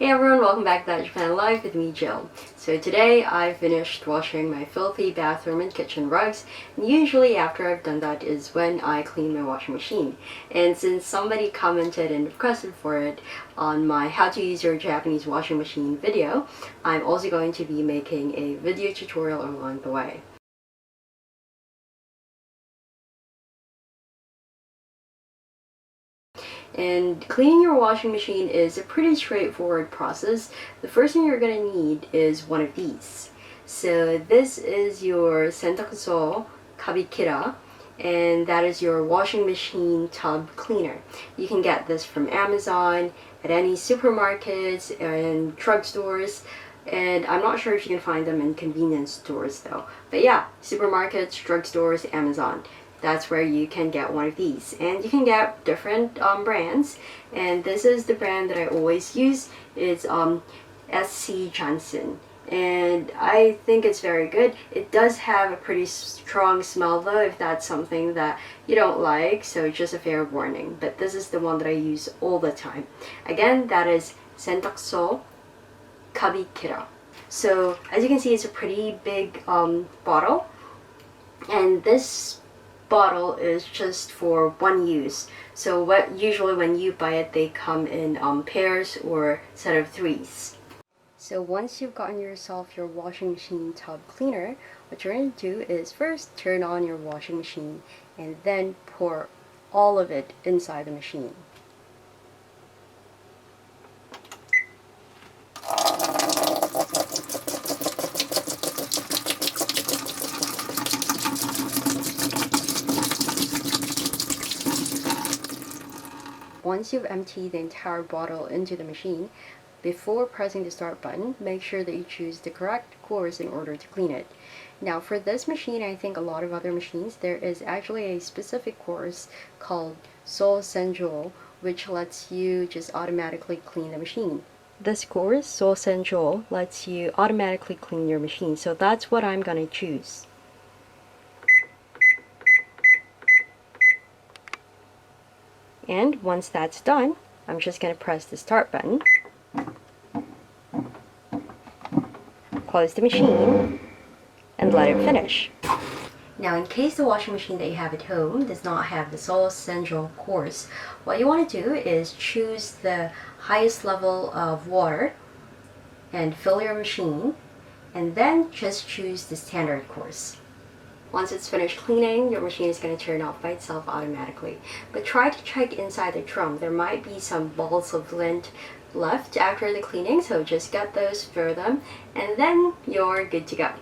Hey everyone, welcome back to That Japan Life with me, Jill. So today I finished washing my filthy bathroom and kitchen rugs, and usually after I've done that is when I clean my washing machine. And since somebody commented and requested for it on my how to use your Japanese washing machine video, I'm also going to be making a video tutorial along the way. And cleaning your washing machine is a pretty straightforward process. The first thing you're going to need is one of these. So this is your Sentakuso Kabikira, and that is your washing machine tub cleaner. You can get this from Amazon, at any supermarkets and drugstores, and I'm not sure if you can find them in convenience stores though. But yeah, supermarkets, drugstores, Amazon. That's where you can get one of these, and you can get different brands, and this is the brand that I always use. It's SC Johnson, and I think it's very good. It does have a pretty strong smell though, if that's something that you don't like, so just a fair warning. But this is the one that I use all the time. Again, that is Sentakuso Kabikira. So as you can see, it's a pretty big bottle, and this bottle is just for one use. So usually when you buy it, they come in pairs or set of threes. So once you've gotten yourself your washing machine tub cleaner, what you're going to do is first turn on your washing machine and then pour all of it inside the machine. Once you've emptied the entire bottle into the machine, before pressing the start button, make sure that you choose the correct course in order to clean it. Now for this machine, I think a lot of other machines, there is actually a specific course called So Senjo, which lets you just automatically clean the machine. This course, So Senjo, lets you automatically clean your machine, so that's what I'm gonna choose. And once that's done, I'm just going to press the start button, close the machine, and let it finish. Now in case the washing machine that you have at home does not have the Soul Central course, what you want to do is choose the highest level of water and fill your machine, and then just choose the standard course. Once it's finished cleaning, your machine is going to turn off by itself automatically. But try to check inside the drum. There might be some balls of lint left after the cleaning, so just get those, throw them, and then you're good to go.